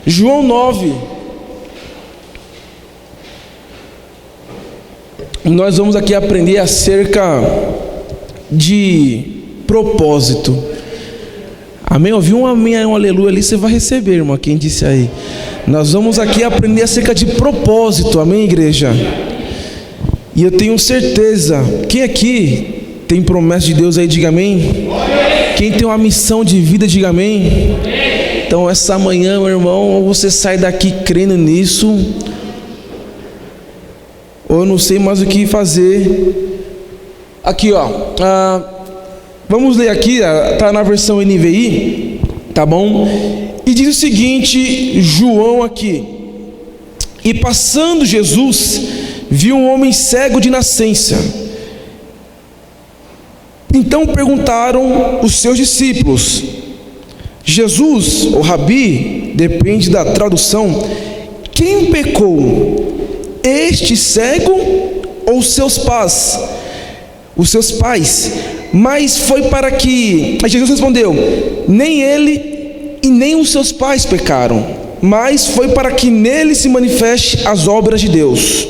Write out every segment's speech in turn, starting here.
João 9. Nós vamos aqui aprender acerca de propósito. Amém? Ouviu um amém, um aleluia ali, você vai receber, irmão, quem disse aí. Nós vamos aqui aprender acerca de propósito, amém, igreja? E eu tenho certeza, quem aqui tem promessa de Deus aí, diga amém. Quem tem uma missão de vida, diga amém. Então essa manhã, meu irmão, ou você sai daqui crendo nisso, ou eu não sei mais o que fazer. Aqui, ó, vamos ler aqui, está na versão NVI, tá bom? E diz o seguinte, João aqui: e passando Jesus, viu um homem cego de nascença. Então perguntaram os seus discípulos: Jesus, ou Rabi, depende da tradução, quem pecou, este cego ou seus pais? Os seus pais. Mas foi para que... Aí Jesus respondeu: nem ele e nem os seus pais pecaram, mas foi para que nele se manifeste as obras de Deus.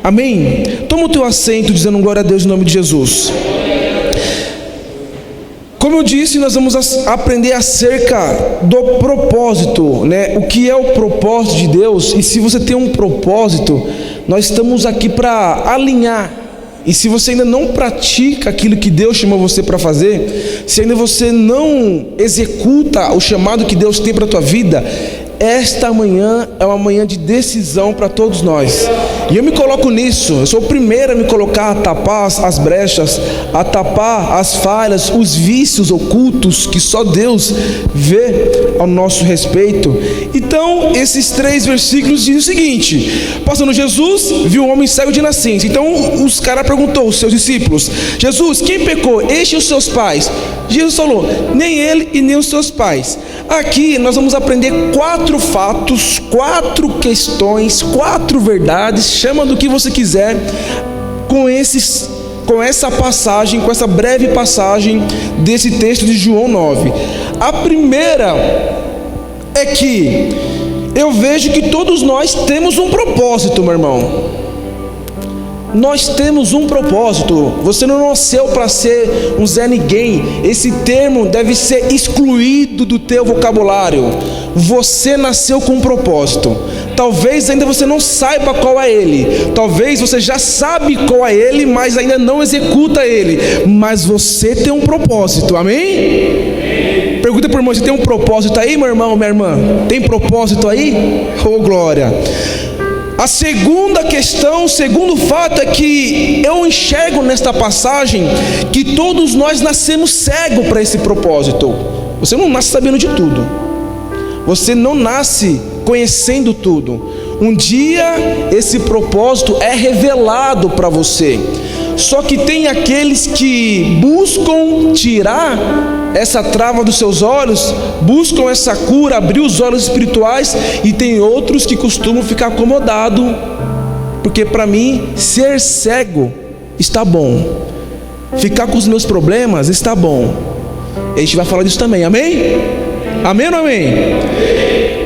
Amém? Toma o teu assento dizendo glória a Deus em nome de Jesus. Como eu disse, nós vamos aprender acerca do propósito, né? O que é o propósito de Deus? E se você tem um propósito, nós estamos aqui para alinhar. E se você ainda não pratica aquilo que Deus chamou você para fazer, se ainda você não executa o chamado que Deus tem para a tua vida, esta manhã é uma manhã de decisão para todos nós. E eu me coloco nisso, eu sou o primeiro a me colocar, a tapar as brechas, a tapar as falhas, os vícios ocultos que só Deus vê ao nosso respeito. Então, esses 3 versículos dizem o seguinte: passando Jesus, viu um homem cego de nascença. Então, os caras perguntou aos seus discípulos: Jesus, quem pecou, este ou os seus pais? Jesus falou: nem ele e nem os seus pais. Aqui nós vamos aprender 4 fatos, 4 questões, 4 verdades, chama do que você quiser, com essa passagem, com essa breve passagem desse texto de João 9. A primeira é que eu vejo que todos nós temos um propósito, meu irmão. Nós temos um propósito. Você não nasceu para ser um Zé Ninguém. Esse termo deve ser excluído do teu vocabulário. Você nasceu com um propósito. Talvez ainda você não saiba qual é ele. Talvez você já sabe qual é ele, mas ainda não executa ele. Mas você tem um propósito, amém? Pergunta para o irmão: você tem um propósito aí, meu irmão, minha irmã? Tem propósito aí? Oh, glória! A segunda questão, o segundo fato é que eu enxergo nesta passagem que todos nós nascemos cegos para esse propósito. Você não nasce sabendo de tudo. Você não nasce conhecendo tudo. Um dia esse propósito é revelado para você. Só que tem aqueles que buscam tirar essa trava dos seus olhos, buscam essa cura, abrir os olhos espirituais, e tem outros que costumam ficar acomodados, porque para mim ser cego está bom, ficar com os meus problemas está bom. A gente vai falar disso também, amém? Amém ou não amém?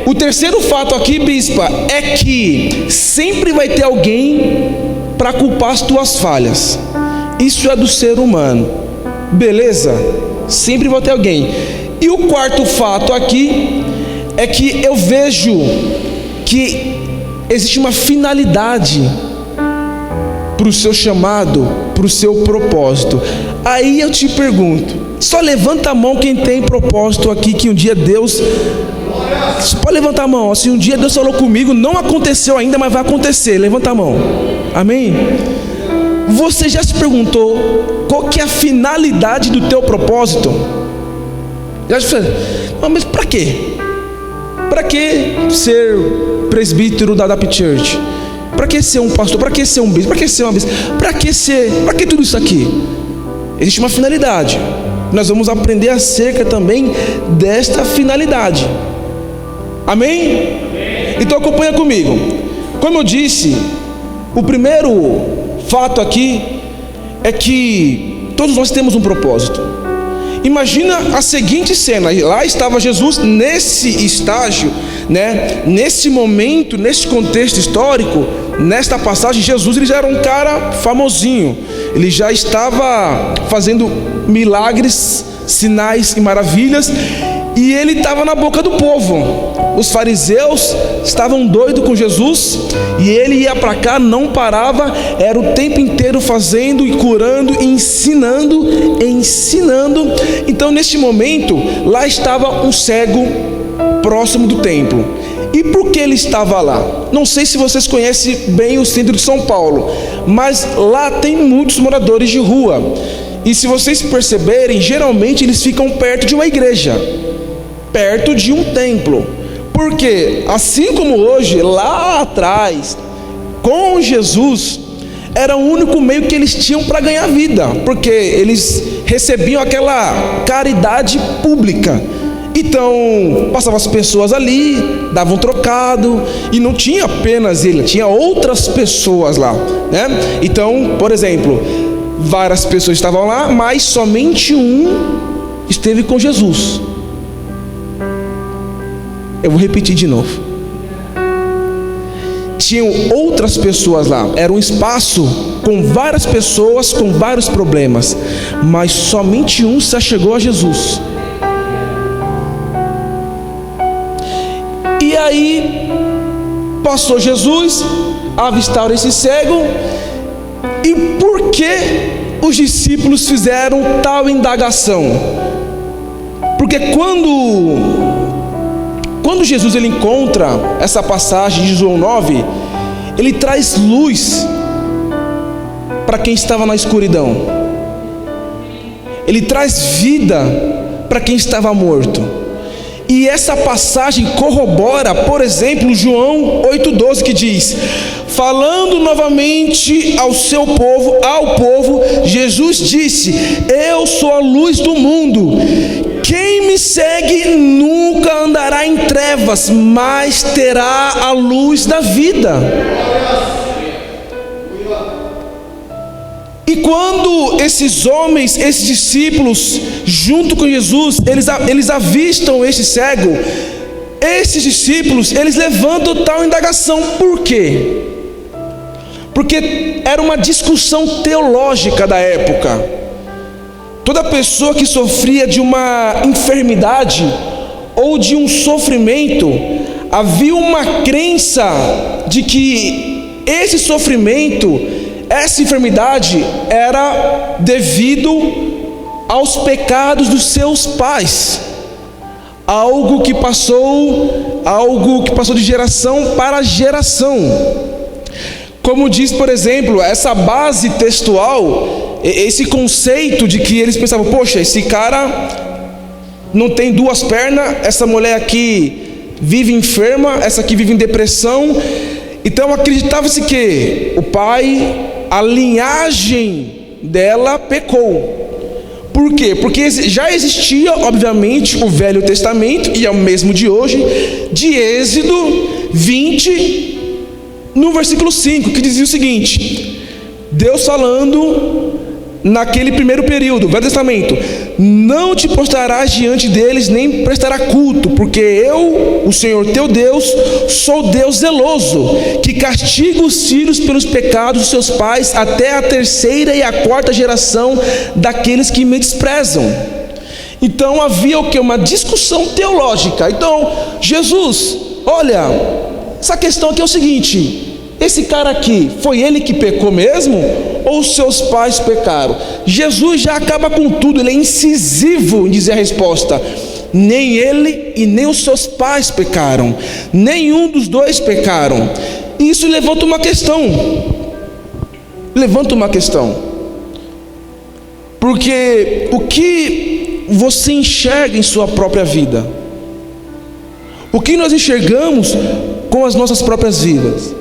O terceiro fato aqui, bispa, é que sempre vai ter alguém para culpar as tuas falhas. Isso é do ser humano, beleza? Sempre vai ter alguém. E o quarto fato aqui é que eu vejo que existe uma finalidade para o seu chamado, para o seu propósito. Aí eu te pergunto, só levanta a mão quem tem propósito aqui, que um dia Deus... Pode levantar a mão. Se um dia Deus falou comigo, não aconteceu ainda, mas vai acontecer. Levanta a mão. Amém? Você já se perguntou qual que é a finalidade do teu propósito? Já se perguntou, mas para quê? Para que ser presbítero da Adapt Church? Para que ser um pastor? Para que ser um bispo? Para que ser uma bispa? Para que tudo isso aqui? Existe uma finalidade. Nós vamos aprender acerca também desta finalidade. Amém? Então acompanha comigo. Como eu disse, o primeiro fato aqui é que todos nós temos um propósito. Imagina a seguinte cena: lá estava Jesus nesse estágio né? Nesse momento, nesse contexto histórico, nesta passagem, Jesus ele já era um cara famosinho. Ele já estava fazendo milagres, sinais e maravilhas, e ele estava na boca do povo. Os fariseus estavam doidos com Jesus, e ele ia para cá, não parava, era o tempo inteiro fazendo e curando e ensinando. Então neste momento, lá estava um cego próximo do templo. E por que ele estava lá? Não sei se vocês conhecem bem o centro de São Paulo, mas lá tem muitos moradores de rua. E se vocês perceberem, geralmente eles ficam perto de uma igreja, perto de um templo. Porque assim como hoje, lá atrás, com Jesus, era o único meio que eles tinham para ganhar vida, porque eles recebiam aquela caridade pública. Então, passavam as pessoas ali, davam trocado, e não tinha apenas ele, tinha outras pessoas lá, né? Então, por exemplo, várias pessoas estavam lá, mas somente um esteve com Jesus. Eu vou repetir de novo. Tinham outras pessoas lá, era um espaço com várias pessoas, com vários problemas, mas somente um se achegou a Jesus. E aí, passou Jesus, avistaram esse cego. E por que os discípulos fizeram tal indagação? Porque quando Jesus ele encontra essa passagem de João 9, ele traz luz para quem estava na escuridão. Ele traz vida para quem estava morto. E essa passagem corrobora, por exemplo, João 8,12, que diz: falando novamente ao povo, Jesus disse: eu sou a luz do mundo. Quem me segue nunca andará em trevas, mas terá a luz da vida. E quando esses homens, esses discípulos, junto com Jesus, eles avistam este cego, esses discípulos, eles levantam tal indagação. Por quê? Porque era uma discussão teológica da época. Toda pessoa que sofria de uma enfermidade ou de um sofrimento, havia uma crença de que esse sofrimento, essa enfermidade era devido aos pecados dos seus pais, algo que passou de geração para geração. Como diz, por exemplo, essa base textual, esse conceito de que eles pensavam: poxa, esse cara não tem duas pernas, essa mulher aqui vive enferma, essa aqui vive em depressão. Então acreditava-se que o pai, a linhagem dela pecou. Por quê? Porque já existia, obviamente, o Velho Testamento, e é o mesmo de hoje, de Êxodo 20, no versículo 5, que dizia o seguinte: Deus falando naquele primeiro período, Velho Testamento: não te prostrarás diante deles, nem prestará culto, porque eu, o Senhor teu Deus, sou Deus zeloso, que castiga os filhos pelos pecados dos seus pais, até a terceira e a quarta geração daqueles que me desprezam. Então havia o que? Uma discussão teológica. Então, Jesus, olha, essa questão aqui é o seguinte: esse cara aqui, foi ele que pecou mesmo? Ou seus pais pecaram? Jesus já acaba com tudo, ele é incisivo em dizer a resposta: nem ele e nem os seus pais pecaram, nenhum dos dois pecaram. E isso levanta uma questão, porque o que você enxerga em sua própria vida? O que nós enxergamos com as nossas próprias vidas,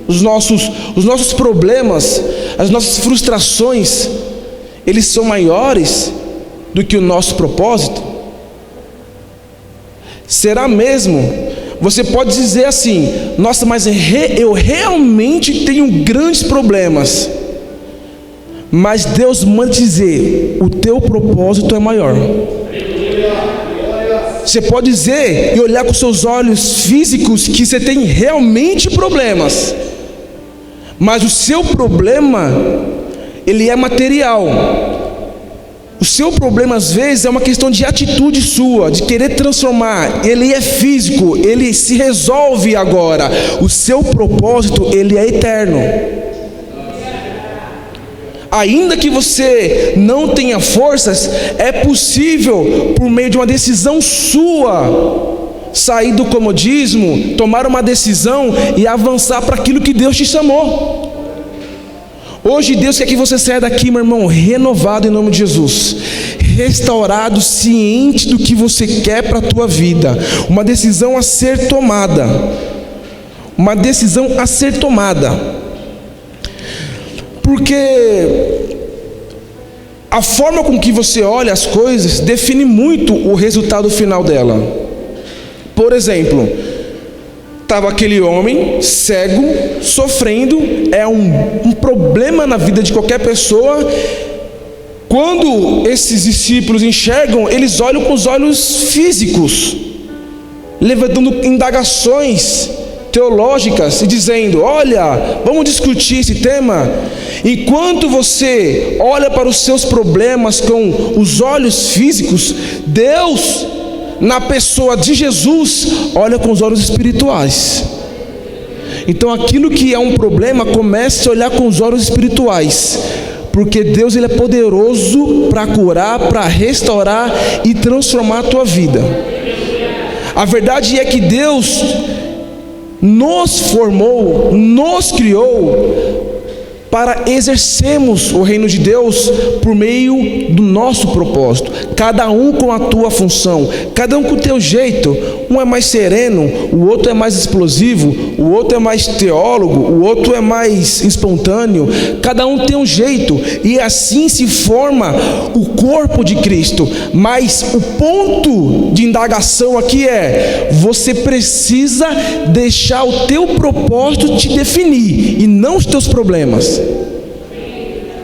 os nossos problemas, as nossas frustrações, eles são maiores do que o nosso propósito? Será mesmo? Você pode dizer assim: nossa, mas eu realmente tenho grandes problemas. Mas Deus manda dizer: o teu propósito é maior. você pode dizer e olhar com seus olhos físicos que você tem realmente problemas, mas o seu problema, ele é material. O seu problema às vezes é uma questão de atitude sua, de querer transformar. Ele é físico, ele se resolve agora. O seu propósito, ele é eterno. Ainda que você não tenha forças, é possível, por meio de uma decisão sua, sair do comodismo, tomar uma decisão e avançar para aquilo que Deus te chamou. Hoje Deus quer que você saia daqui, meu irmão, renovado em nome de Jesus, restaurado, ciente do que você quer para a tua vida. Uma decisão a ser tomada. Uma decisão a ser tomada. Porque a forma com que você olha as coisas define muito o resultado final dela. Por exemplo, estava aquele homem cego, sofrendo, é um problema na vida de qualquer pessoa. Quando esses discípulos enxergam, eles olham com os olhos físicos, levantando indagações teológicas e dizendo: olha, vamos discutir esse tema. Enquanto você olha para os seus problemas com os olhos físicos, Deus, na pessoa de Jesus, olha com os olhos espirituais. Então aquilo que é um problema, comece a olhar com os olhos espirituais, porque Deus, ele é poderoso para curar, para restaurar e transformar a tua vida. A verdade é que Deus nos formou, nos criou para exercermos o reino de Deus por meio do nosso propósito, cada um com a tua função, cada um com o teu jeito. Um é mais sereno, o outro é mais explosivo, o outro é mais teólogo, o outro é mais espontâneo. Cada um tem um jeito, e assim se forma o corpo de Cristo. Mas o ponto de indagação aqui é: você precisa deixar o teu propósito te definir e não os teus problemas.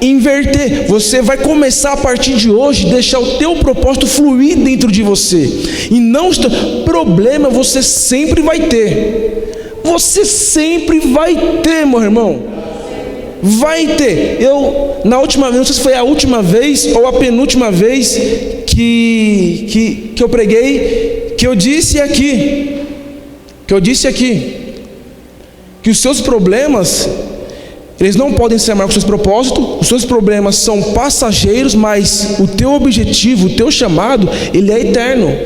Inverter, você vai começar a partir de hoje deixar o teu propósito fluir dentro de você, e não os teus problemas. Você sempre vai ter, você sempre vai ter, meu irmão, vai ter. Eu, na última vez, não sei se foi a última vez ou a penúltima vez que eu preguei, que eu disse aqui que os seus problemas, eles não podem ser maiores que os seus propósitos. Os seus problemas são passageiros, mas o teu objetivo, o teu chamado, ele é eterno.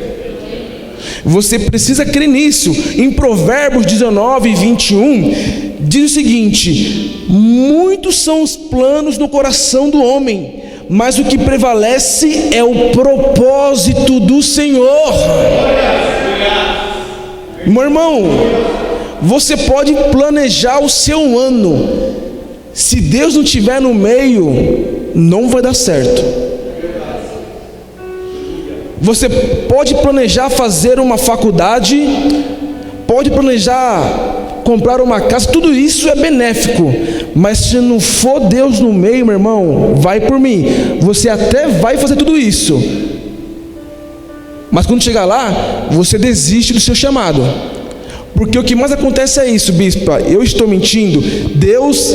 Você precisa crer nisso. Em Provérbios 19, 21, diz o seguinte: muitos são os planos no coração do homem, mas o que prevalece é o propósito do Senhor. Meu irmão, você pode planejar o seu ano, se Deus não estiver no meio, não vai dar certo. Você pode planejar fazer uma faculdade, pode planejar comprar uma casa, tudo isso é benéfico, mas se não for Deus no meio, meu irmão, vai por mim, você até vai fazer tudo isso, mas quando chegar lá, você desiste do seu chamado. Porque o que mais acontece é isso, bispa, eu estou mentindo? Deus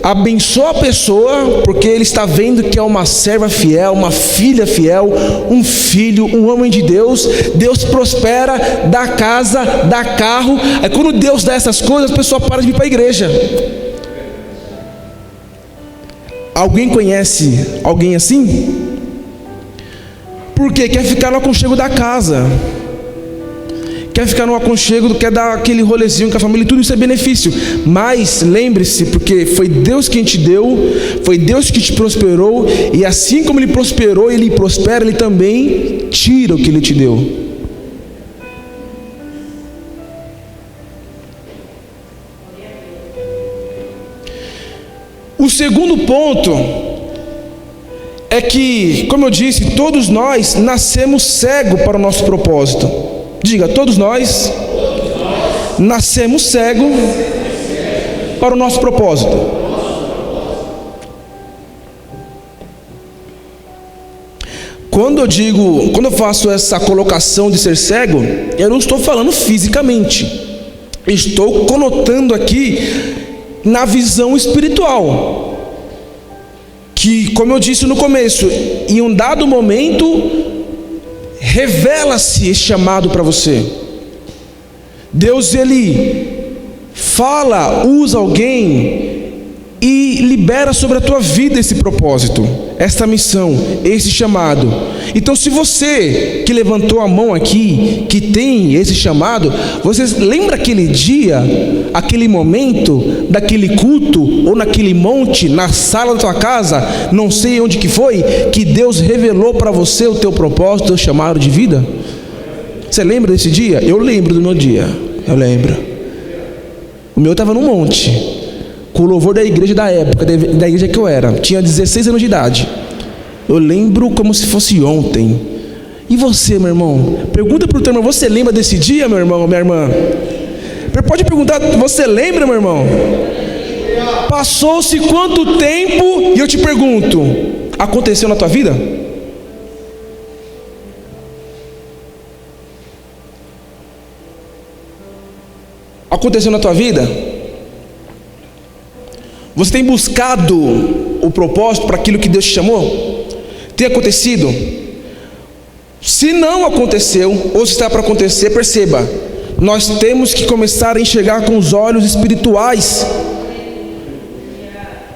abençoa a pessoa porque Ele está vendo que é uma serva fiel, uma filha fiel, um filho, um homem de Deus. Deus prospera, dá casa, dá carro. Aí quando Deus dá essas coisas, a pessoa para de vir para a igreja. Alguém conhece alguém assim? Porque quer ficar no aconchego da casa, quer ficar no aconchego, quer dar aquele rolezinho com a família, tudo isso é benefício. Mas lembre-se, porque foi Deus quem te deu, foi Deus que te prosperou, e assim como Ele prosperou, Ele prospera, Ele também tira o que Ele te deu. O segundo ponto é que, como eu disse, todos nós nascemos cegos para o nosso propósito. Diga, todos nós nascemos cegos para o nosso propósito. quando eu faço essa colocação de ser cego, eu não estou falando fisicamente. Estou conotando aqui na visão espiritual. Que, como eu disse no começo, em um dado momento, revela-se esse chamado para você. Deus, Ele fala, usa alguém e libera sobre a tua vida esse propósito, esta missão, esse chamado. Então, se você que levantou a mão aqui, que tem esse chamado, você lembra aquele dia, aquele momento, daquele culto, ou naquele monte, na sala da tua casa, não sei onde que foi, que Deus revelou para você o teu propósito, o teu chamado de vida? Você lembra desse dia? Eu lembro do meu dia, eu lembro. O meu estava num monte, com o louvor da igreja da época, da igreja que eu era. Tinha 16 anos de idade. Eu lembro como se fosse ontem. E você, meu irmão? Pergunta para o teu irmão, você lembra desse dia, meu irmão, minha irmã? Pode perguntar, você lembra, meu irmão? Passou-se quanto tempo? E eu te pergunto, aconteceu na tua vida? Aconteceu na tua vida? Você tem buscado o propósito para aquilo que Deus te chamou? Tem acontecido? Se não aconteceu, ou se está para acontecer, perceba, nós temos que começar a enxergar com os olhos espirituais.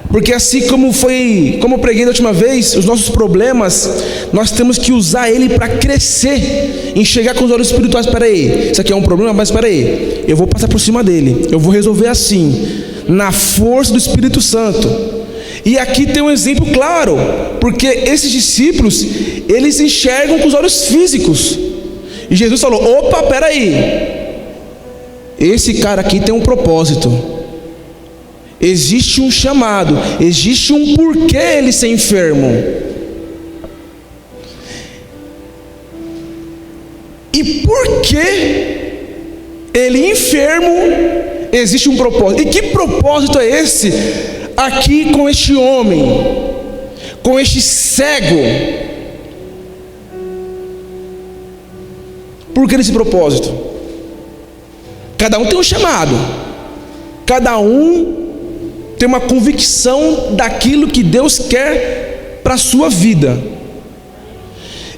Porque assim como eu preguei da última vez, os nossos problemas, nós temos que usar ele para crescer, enxergar com os olhos espirituais. Espera aí, isso aqui é um problema, mas espera aí, eu vou passar por cima dele, eu vou resolver assim, na força do Espírito Santo. E aqui tem um exemplo claro, porque esses discípulos, eles enxergam com os olhos físicos, e Jesus falou, opa, espera aí, esse cara aqui tem um propósito. Existe um chamado, existe um porquê ele ser enfermo. E por que ele enfermo, existe um propósito. E que propósito é esse aqui com este homem, com este cego? Por que esse propósito? Cada um tem um chamado, cada um tem uma convicção daquilo que Deus quer para a sua vida.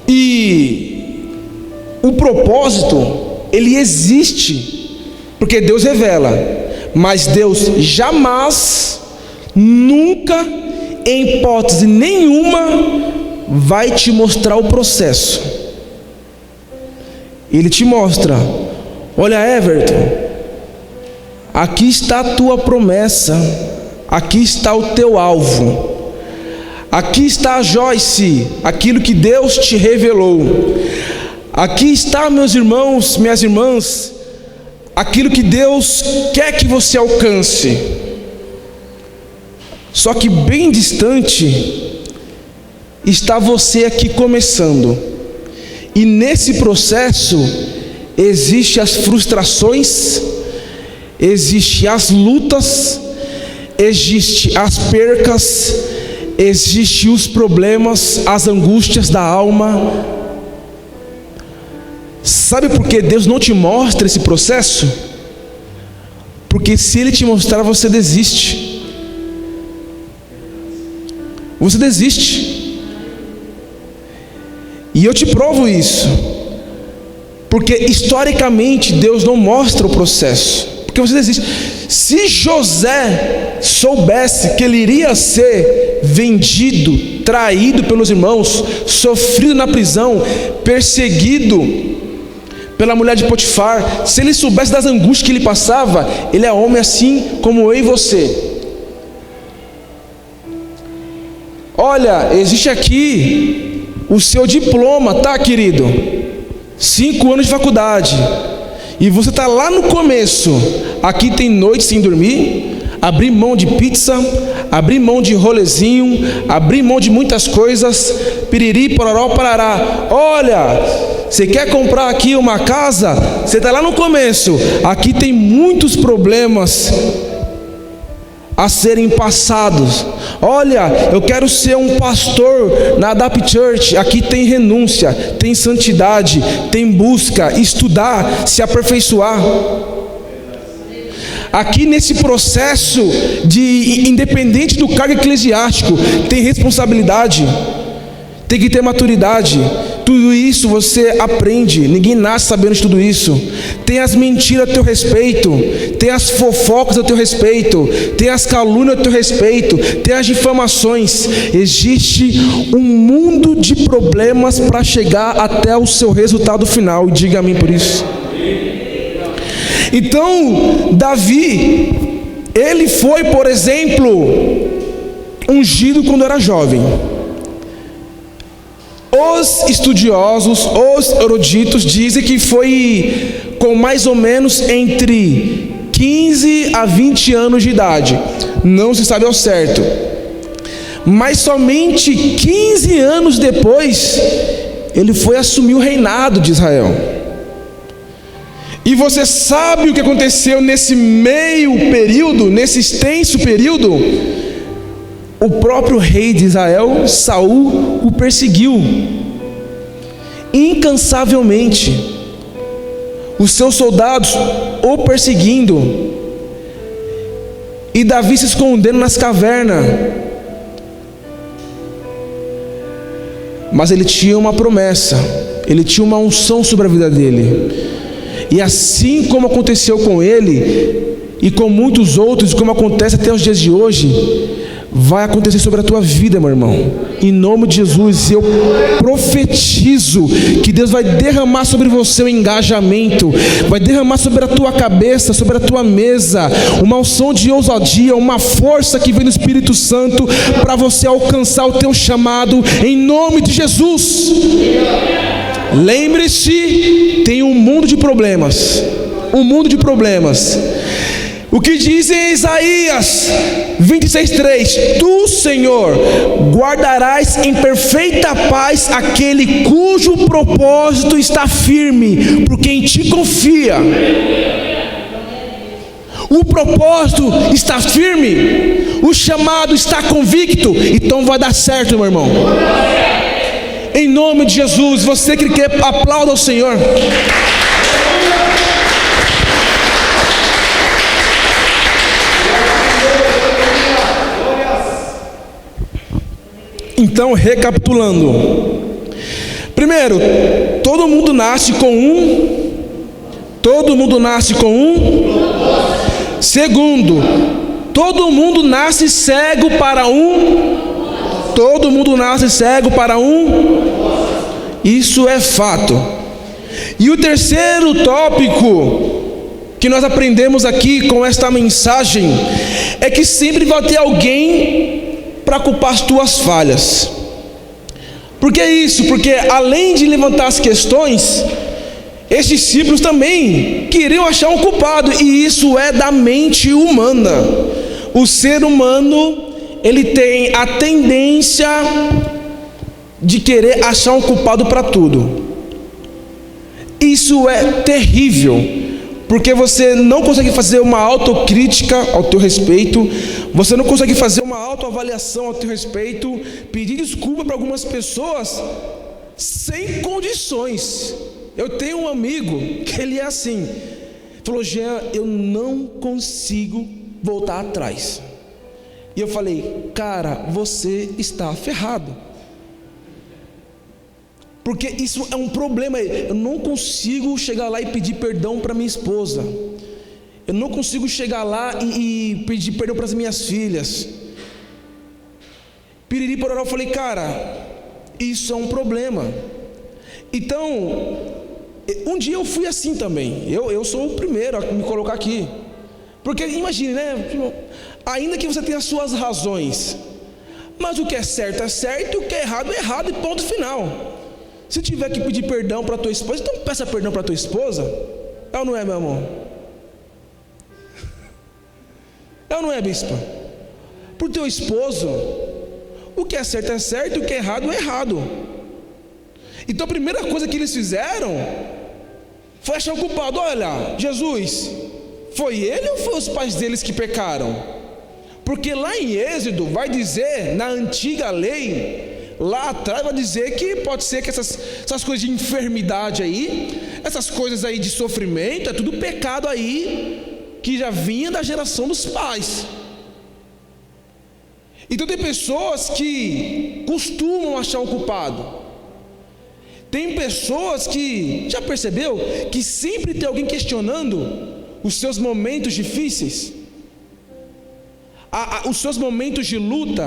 E o propósito, ele existe, porque Deus revela, mas Deus jamais, nunca, em hipótese nenhuma, vai te mostrar o processo. Ele te mostra, olha, Everton, aqui está a tua promessa, aqui está o teu alvo, aqui está, Joyce, aquilo que Deus te revelou, aqui está, meus irmãos, minhas irmãs, aquilo que Deus quer que você alcance. Só que bem distante está você aqui começando, e nesse processo existem as frustrações, existem as lutas, existem as percas, existem os problemas, as angústias da alma. Sabe por que Deus não te mostra esse processo? Porque se Ele te mostrar, você desiste. Você desiste. E eu te provo isso, porque historicamente Deus não mostra o processo, porque você desiste. Se José soubesse que ele iria ser vendido, traído pelos irmãos, sofrido na prisão, perseguido pela mulher de Potifar, se ele soubesse das angústias que ele passava, ele é homem assim como eu e você. Olha, existe aqui o seu diploma, tá, querido? 5 anos de faculdade. E você está lá no começo. Aqui tem noite sem dormir, abrir mão de pizza, abrir mão de rolezinho, abrir mão de muitas coisas, piriri, pororó, parará. Olha, você quer comprar aqui uma casa? Você está lá no começo. Aqui tem muitos problemas. a serem passados. Olha, eu quero ser um pastor na Adapt Church. Aqui tem renúncia, tem santidade, tem busca, estudar, se aperfeiçoar. Aqui nesse processo de independente do cargo eclesiástico, tem responsabilidade, tem que ter maturidade. Tudo isso você aprende, ninguém nasce sabendo de tudo isso. Tem as mentiras a teu respeito, tem as fofocas a teu respeito, tem as calúnias a teu respeito, tem as difamações. Existe um mundo de problemas para chegar até o seu resultado final, e diga amém por isso. Então, Davi, ele foi, por exemplo, ungido quando era jovem. Os estudiosos, os eruditos dizem que foi com mais ou menos entre 15 a 20 anos de idade. Não se sabe ao certo. Mas somente 15 anos depois, ele foi assumir o reinado de Israel. E você sabe o que aconteceu nesse meio período, nesse extenso período? O próprio rei de Israel, Saul, o perseguiu incansavelmente. Os seus soldados o perseguindo, e Davi se escondendo nas cavernas. Mas ele tinha uma promessa, ele tinha uma unção sobre a vida dele. E assim como aconteceu com ele e com muitos outros, como acontece até os dias de hoje, vai acontecer sobre a tua vida, meu irmão. Em nome de Jesus, eu profetizo que Deus vai derramar sobre você o engajamento, vai derramar sobre a tua cabeça, sobre a tua mesa, uma unção de ousadia, uma força que vem do Espírito Santo para você alcançar o teu chamado, em nome de Jesus. Lembre-se, tem um mundo de problemas, um mundo de problemas. O que diz em Isaías 26:3: Tu, Senhor, guardarás em perfeita paz aquele cujo propósito está firme, por quem te confia. O propósito está firme, o chamado está convicto, então vai dar certo, meu irmão. Em nome de Jesus, você que quer, aplauda o Senhor. Então, recapitulando. Primeiro, todo mundo nasce com um. Segundo, todo mundo nasce cego para um. Isso é fato. E o terceiro tópico que nós aprendemos aqui com esta mensagem é que sempre vai ter alguém para culpar as tuas falhas. Por que isso? Porque além de levantar as questões, esses discípulos também queriam achar um culpado, e isso é da mente humana. O ser humano, ele tem a tendência de querer achar um culpado para tudo. Isso é terrível, porque você não consegue fazer uma autocrítica ao teu respeito, você não consegue fazer uma autoavaliação ao teu respeito, pedir desculpa para algumas pessoas sem condições. Eu tenho um amigo que ele é assim, falou: Jean, eu não consigo voltar atrás. E eu falei: cara, você está ferrado, porque isso é um problema. Eu não consigo chegar lá e pedir perdão para minha esposa, eu não consigo chegar lá e pedir perdão para as minhas filhas. Piriri pororó. Eu falei: cara, isso é um problema. Então, um dia eu fui assim também. Eu sou o primeiro a me colocar aqui, porque imagine, né? Ainda que você tenha as suas razões, mas o que é certo é certo, e o que é errado é errado, e ponto final. Se tiver que pedir perdão para tua esposa, então peça perdão para tua esposa. É ou não é, meu amor? É ou não é, bispa? Para o teu esposo, o que é certo, e o que é errado. Então a primeira coisa que eles fizeram foi achar o culpado. Olha, Jesus, foi ele ou foi os pais deles que pecaram? Porque lá em Êxodo vai dizer, na antiga lei, lá atrás vai dizer que pode ser que essas coisas de enfermidade aí, essas coisas aí de sofrimento, é tudo pecado aí, que já vinha da geração dos pais. Então tem pessoas que costumam achar o culpado. Tem pessoas que, já percebeu, que sempre tem alguém questionando os seus momentos difíceis, os seus momentos de luta,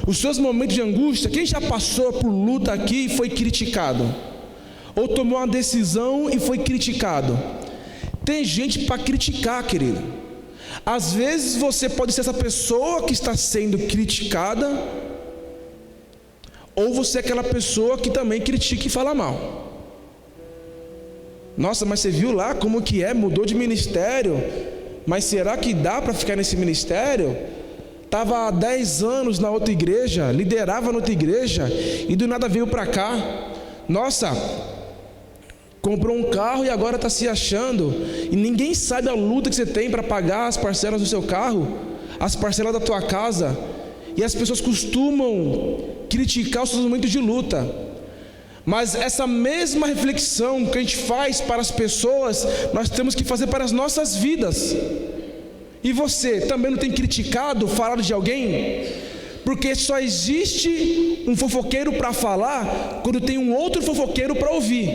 os seus momentos de angústia. Quem já passou por luta aqui e foi criticado? Ou tomou uma decisão e foi criticado? Tem gente para criticar, querido. Às vezes você pode ser essa pessoa que está sendo criticada, ou você é aquela pessoa que também critica e fala mal. Nossa, mas você viu lá como que mudou de ministério, mas será que dá para ficar nesse ministério? Estava há 10 anos na outra igreja, liderava na outra igreja, e do nada veio para cá. Nossa, comprou um carro e agora está se achando, e ninguém sabe a luta que você tem para pagar as parcelas do seu carro, as parcelas da tua casa. E as pessoas costumam criticar os seus momentos de luta, mas essa mesma reflexão que a gente faz para as pessoas, nós temos que fazer para as nossas vidas. E você também não tem criticado, falado de alguém? Porque só existe um fofoqueiro para falar quando tem um outro fofoqueiro para ouvir.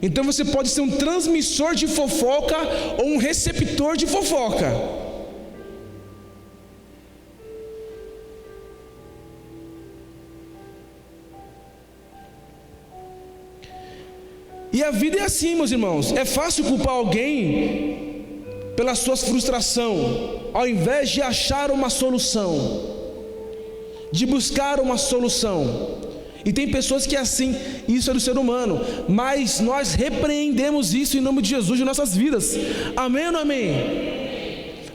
Então você pode ser um transmissor de fofoca ou um receptor de fofoca. E a vida é assim, meus irmãos. É fácil culpar alguém pelas suas frustrações, ao invés de achar uma solução, de buscar uma solução. E tem pessoas que é assim, isso é do ser humano, mas nós repreendemos isso em nome de Jesus em nossas vidas. Amém ou não amém?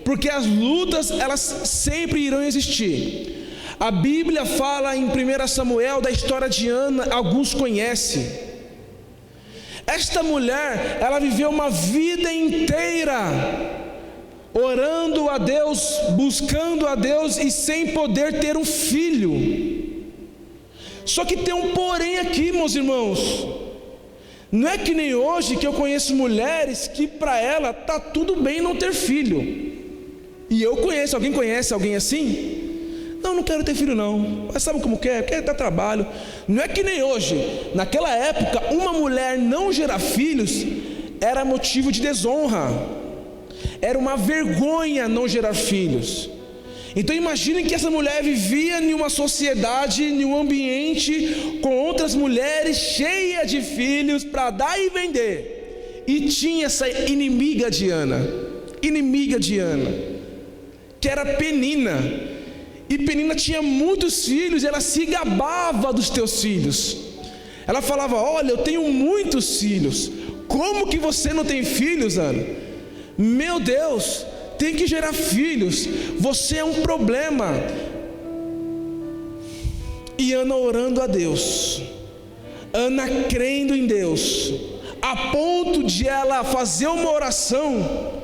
Porque as lutas, elas sempre irão existir. A Bíblia fala em 1 Samuel da história de Ana, alguns conhecem. Esta mulher, ela viveu uma vida inteira orando a Deus, buscando a Deus e sem poder ter um filho. Só que tem um porém aqui, meus irmãos. Não é que nem hoje que eu conheço mulheres que para ela tá tudo bem não ter filho. E eu conheço, alguém conhece alguém assim? Não quero ter filho não, mas sabe como que é? Quer dar trabalho. Não é que nem hoje. Naquela época, uma mulher não gerar filhos era motivo de desonra, era uma vergonha não gerar filhos. Então imaginem que essa mulher vivia em uma sociedade, em um ambiente com outras mulheres cheias de filhos para dar e vender. E tinha essa inimiga de Ana, que era Penina. E Penina tinha muitos filhos e ela se gabava dos teus filhos. Ela falava: olha, eu tenho muitos filhos. Como que você não tem filhos, Ana? Meu Deus, tem que gerar filhos. Você é um problema. E Ana orando a Deus, Ana crendo em Deus, a ponto de ela fazer uma oração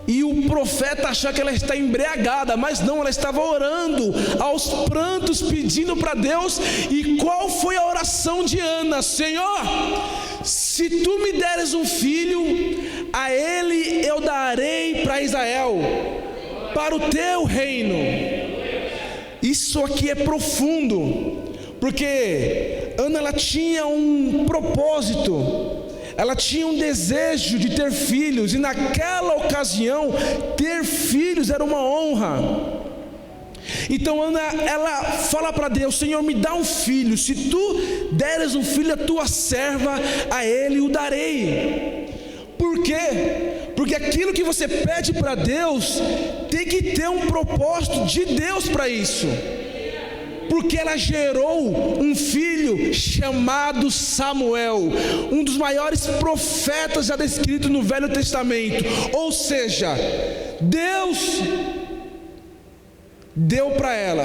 e o profeta achar que ela está embriagada, mas não, ela estava orando aos prantos, pedindo para Deus. E qual foi a oração de Ana? Senhor, se tu me deres um filho, a ele eu darei para Israel, para o teu reino. Isso aqui é profundo, porque Ana, ela tinha um propósito, ela tinha um desejo de ter filhos, e naquela ocasião ter filhos era uma honra. Então Ana, ela fala para Deus: Senhor, me dá um filho. Se tu deres um filho à tua serva, a ele o darei. Por quê? Porque aquilo que você pede para Deus tem que ter um propósito de Deus para isso. Porque ela gerou um filho chamado Samuel, um dos maiores profetas já descritos no Velho Testamento. Ou seja, Deus deu para ela.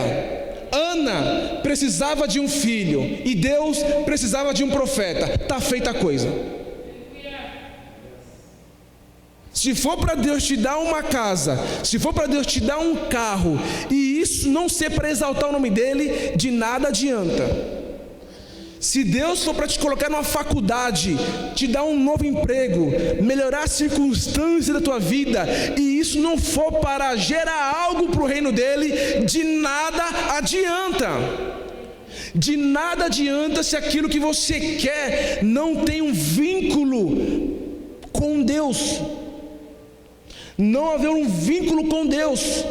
Ana precisava de um filho e Deus precisava de um profeta. Está feita a coisa. Se for para Deus te dar uma casa, se for para Deus te dar um carro, e isso não ser para exaltar o nome dele, de nada adianta. Se Deus for para te colocar numa faculdade, te dar um novo emprego, melhorar as circunstâncias da tua vida, e isso não for para gerar algo para o reino dele, de nada adianta. De nada adianta se aquilo que você quer não tem um vínculo com Deus. Não haver um vínculo com Deus.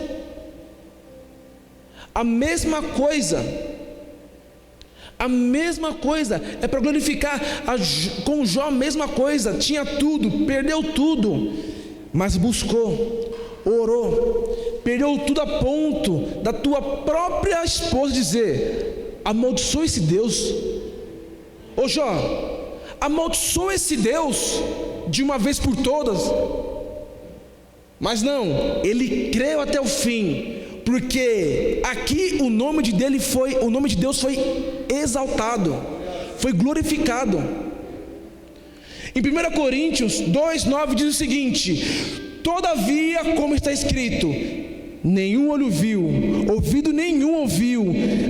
A mesma coisa é para glorificar. Com Jó a mesma coisa, tinha tudo, perdeu tudo, mas buscou, orou, perdeu tudo a ponto da tua própria esposa dizer: amaldiçoa esse Deus. Ô Jó, amaldiçoa esse Deus de uma vez por todas. Mas não, ele creu até o fim, porque aqui o nome de Deus foi exaltado, foi glorificado. Em 1 Coríntios 2:9 diz o seguinte: todavia, como está escrito, nenhum olho viu, ouvido nenhum ouviu,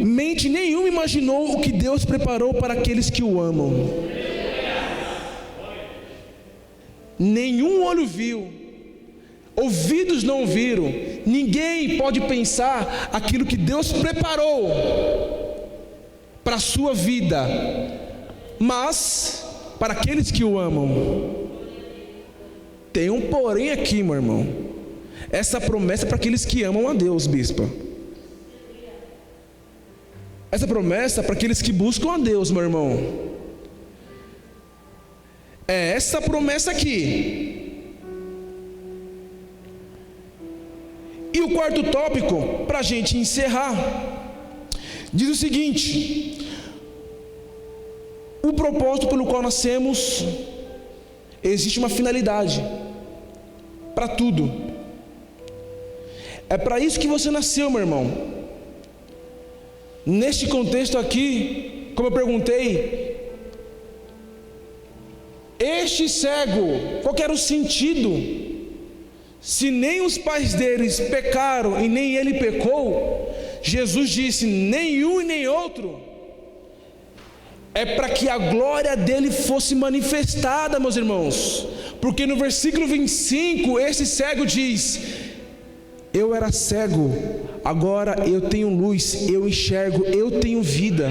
mente nenhuma imaginou o que Deus preparou para aqueles que o amam. Nenhum olho viu, ouvidos não ouviram, ninguém pode pensar aquilo que Deus preparou para a sua vida, mas para aqueles que o amam. Tem um porém aqui, meu irmão. Essa promessa é para aqueles que amam a Deus, bispa. Essa promessa é para aqueles que buscam a Deus, meu irmão. É essa promessa aqui. E o quarto tópico, para a gente encerrar, diz o seguinte: o propósito pelo qual nascemos, existe uma finalidade para tudo. É para isso que você nasceu, meu irmão. Neste contexto aqui, como eu perguntei, este cego, qual que era o sentido? Se nem os pais deles pecaram e nem ele pecou, Jesus disse: nenhum e nem outro. É para que a glória dele fosse manifestada, meus irmãos. Porque no versículo 25, esse cego diz: eu era cego, agora eu tenho luz, eu enxergo, eu tenho vida.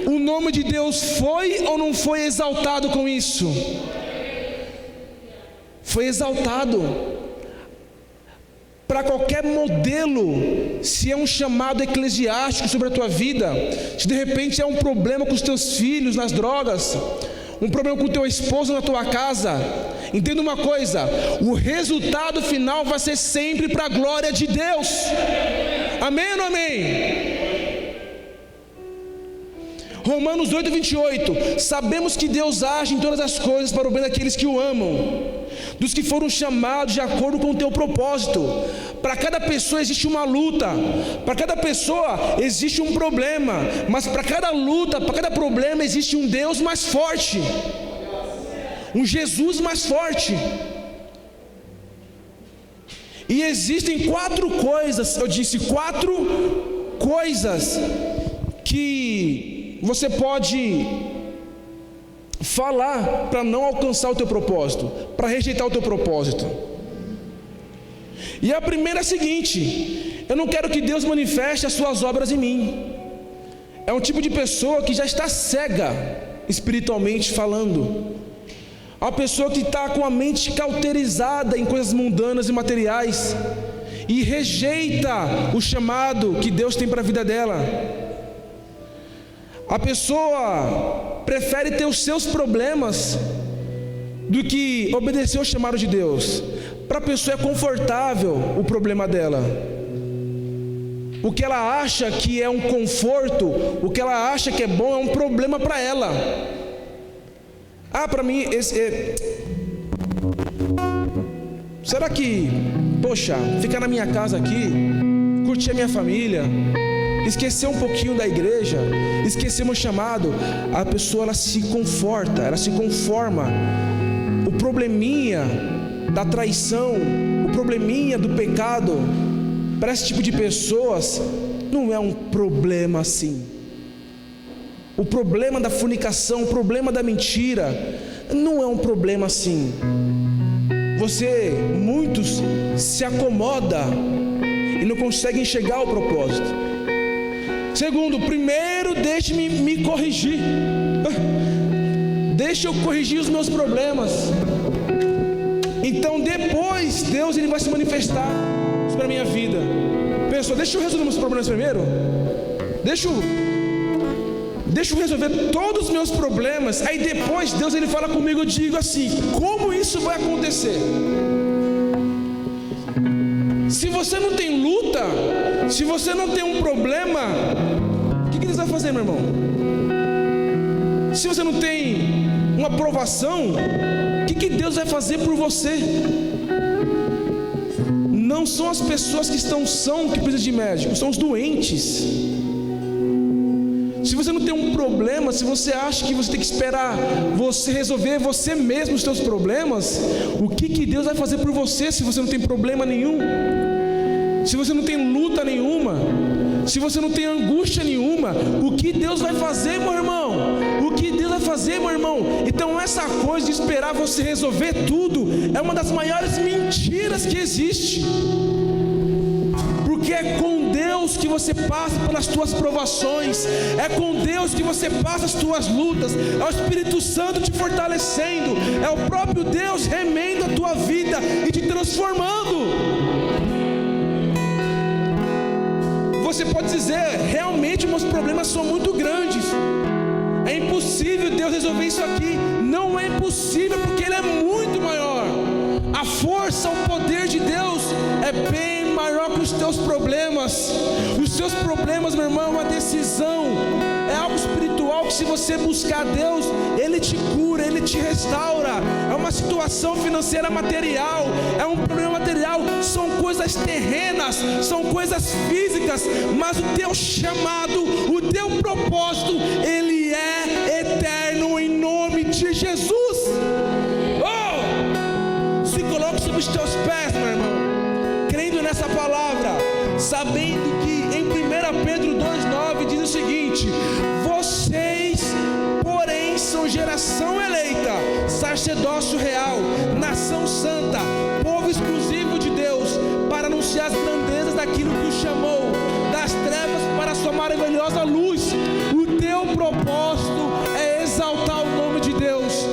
O nome de Deus foi ou não foi exaltado com isso? Foi exaltado. Para qualquer modelo, se é um chamado eclesiástico sobre a tua vida, se de repente é um problema com os teus filhos nas drogas, um problema com o teu esposo na tua casa, entenda uma coisa: o resultado final vai ser sempre para a glória de Deus. Amém ou não amém? Romanos 8:28, sabemos que Deus age em todas as coisas para o bem daqueles que o amam, dos que foram chamados de acordo com o teu propósito. Para cada pessoa existe uma luta, para cada pessoa existe um problema, mas para cada luta, para cada problema existe um Deus mais forte, um Jesus mais forte. E existem 4 coisas, eu disse 4 coisas que você pode falar para não alcançar o teu propósito, para rejeitar o teu propósito. E a primeira é a seguinte: eu não quero que Deus manifeste as suas obras em mim. É um tipo de pessoa que já está cega espiritualmente falando. A pessoa que está com a mente cauterizada em coisas mundanas e materiais e rejeita o chamado que Deus tem para a vida dela. A pessoa prefere ter os seus problemas do que obedecer ao chamado de Deus. Para a pessoa é confortável o problema dela. O que ela acha que é um conforto, o que ela acha que é bom, é um problema para ela. Para mim, será que, poxa, ficar na minha casa aqui, curtir a minha família, esquecer um pouquinho da igreja, esquecer meu chamado? A pessoa, ela se conforta, ela se conforma. O probleminha da traição, o probleminha do pecado, para esse tipo de pessoas, não é um problema assim. O problema da fornicação, o problema da mentira, não é um problema assim. Muitos se acomoda e não conseguem enxergar o propósito. Segundo, primeiro deixe-me me corrigir. Deixa eu corrigir os meus problemas. Então depois Deus ele vai se manifestar sobre a minha vida. Pessoal, deixa eu resolver meus problemas primeiro. Deixa eu resolver todos os meus problemas. Aí depois Deus ele fala comigo. Eu digo assim: como isso vai acontecer? Se você não tem luta, se você não tem um problema, o que Deus vai fazer, meu irmão? Se você não tem uma aprovação, o que Deus vai fazer por você? Não são as pessoas que são que precisam de médico, são os doentes. Se você não tem um problema, se você acha que você tem que esperar você resolver você mesmo os seus problemas, o que Deus vai fazer por você se você não tem problema nenhum? Se você não tem luta nenhuma, se você não tem angústia nenhuma, o que Deus vai fazer, meu irmão? O que Deus vai fazer, meu irmão? Então essa coisa de esperar você resolver tudo é uma das maiores mentiras que existe. Porque é com Deus que você passa pelas tuas provações, é com Deus que você passa as tuas lutas, é o Espírito Santo te fortalecendo, é o próprio Deus remendo a tua vida e te transformando. Você pode dizer: realmente meus problemas são muito grandes, é impossível Deus resolver isso aqui. Não é impossível, porque Ele é muito maior. A força, o poder de Deus é bem maior que os teus problemas. Os seus problemas, meu irmão, é uma decisão, é algo espiritual que, se você buscar Deus, Ele te cura, Ele te restaura. É uma situação financeira material, é um problema material, são coisas terrenas, são coisas físicas, mas o teu chamado, o teu propósito, ele é eterno em nome de Jesus. Se coloque sobre os teus pés, meu irmão, crendo nessa palavra, sabendo que em 1 Pedro 2,9 diz o seguinte: vocês, porém, são geração eleita, sacerdócio real, nação santa, povo exclusivo de Deus, para anunciar as grandezas daquilo que o chamou das trevas para a sua maravilhosa luz. O teu propósito é exaltar o nome de Deus.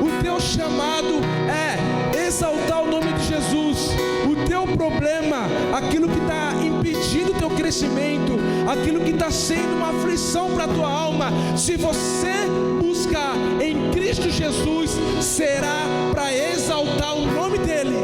O teu chamado é exaltar o nome de Jesus. O teu problema, aquilo que está impedindo o teu crescimento, aquilo que está sendo uma aflição para a tua alma, se você buscar em Cristo Jesus, será para exaltar o nome dEle.